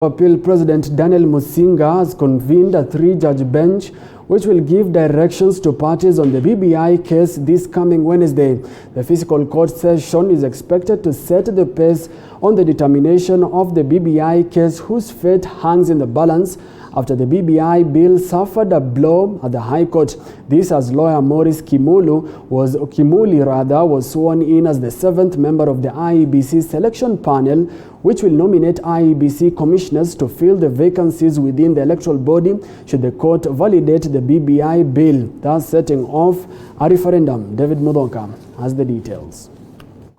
Appeal President Daniel Musinga has convened a three-judge bench which will give directions to parties on the BBI case this coming Wednesday. The physical court session is expected to set the pace on the determination of the BBI case, whose fate hangs in the balance after the BBI bill suffered a blow at the High Court. This as lawyer Maurice Kimuli was sworn in as the 7th member of the IEBC selection panel, which will nominate IEBC commissioners to fill the vacancies within the electoral body should the court validate the BBI bill, thus setting off a referendum. David Musinga has the details.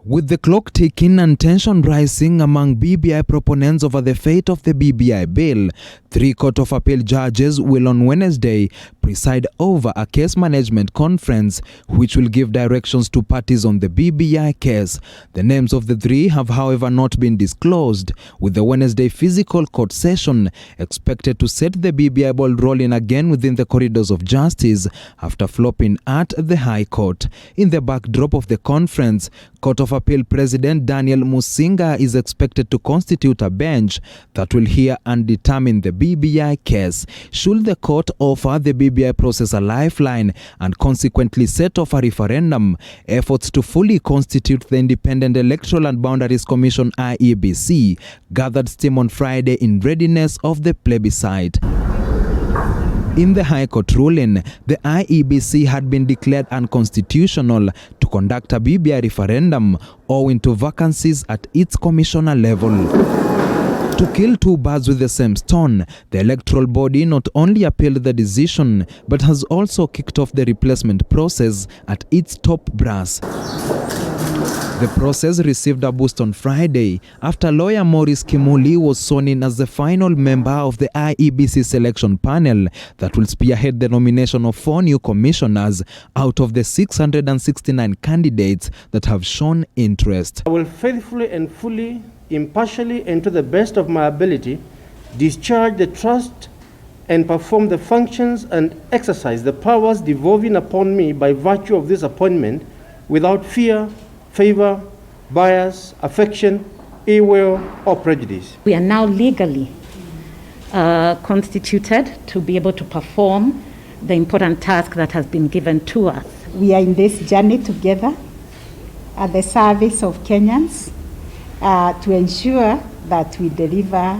With the clock ticking and tension rising among BBI proponents over the fate of the BBI bill, 3 Court of Appeal judges will on Wednesday preside over a case management conference which will give directions to parties on the BBI case. The names of the 3 have, however, not been disclosed, with the Wednesday physical court session expected to set the BBI ball rolling again within the corridors of justice after flopping at the High Court. In the backdrop of the conference, Court of Appeal President Daniel Musinga is expected to constitute a bench that will hear and determine the BBI case. Should the court offer the BBI process a lifeline and consequently set off a referendum, efforts to fully constitute the Independent Electoral and Boundaries Commission IEBC gathered steam on Friday in readiness of the plebiscite. In the High Court ruling, the IEBC had been declared unconstitutional to conduct a BBI referendum owing to vacancies at its commissioner level. To kill 2 birds with the same stone, the electoral body not only appealed the decision but has also kicked off the replacement process at its top brass. The process received a boost on Friday after lawyer Maurice Kimuli was sworn in as the final member of the IEBC selection panel that will spearhead the nomination of 4 new commissioners out of the 669 candidates that have shown interest. I will faithfully and fully, impartially, and to the best of my ability, discharge the trust and perform the functions and exercise the powers devolving upon me by virtue of this appointment without fear, favor, bias, affection, ill will, or prejudice. We are now legally constituted to be able to perform the important task that has been given to us. We are in this journey together at the service of Kenyans to ensure that we deliver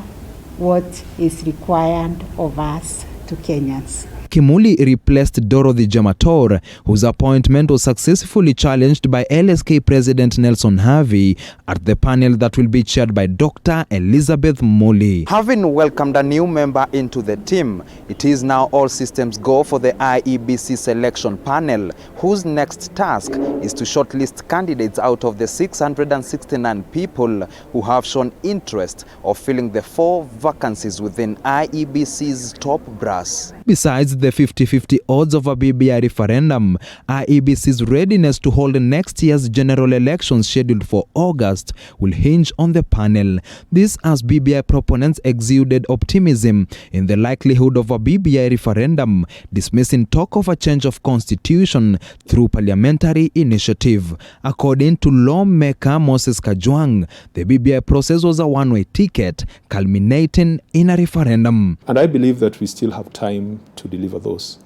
what is required of us to Kenyans. Kimuli replaced Dorothy Jamator, whose appointment was successfully challenged by LSK President Nelson Harvey at the panel that will be chaired by Dr. Elizabeth Muli. Having welcomed a new member into the team, it is now all systems go for the IEBC selection panel, whose next task is to shortlist candidates out of the 669 people who have shown interest of filling the 4 vacancies within IEBC's top brass. Besides the 50-50 odds of a BBI referendum, IEBC's readiness to hold next year's general elections scheduled for August will hinge on the panel. This as BBI proponents exuded optimism in the likelihood of a BBI referendum, dismissing talk of a change of constitution through parliamentary initiative. According to lawmaker Moses Kajwang, the BBI process was a one-way ticket, culminating in a referendum. And I believe that we still have time to deliver those.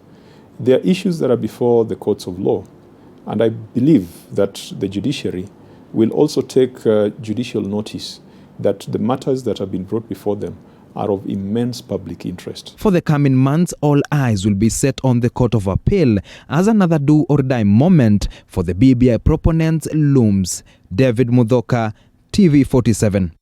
There are issues that are before the courts of law, and I believe that the judiciary will also take judicial notice that the matters that have been brought before them are of immense public interest. For the coming months, all eyes will be set on the Court of Appeal as another do-or-die moment for the BBI proponents looms. David Musinga, TV 47.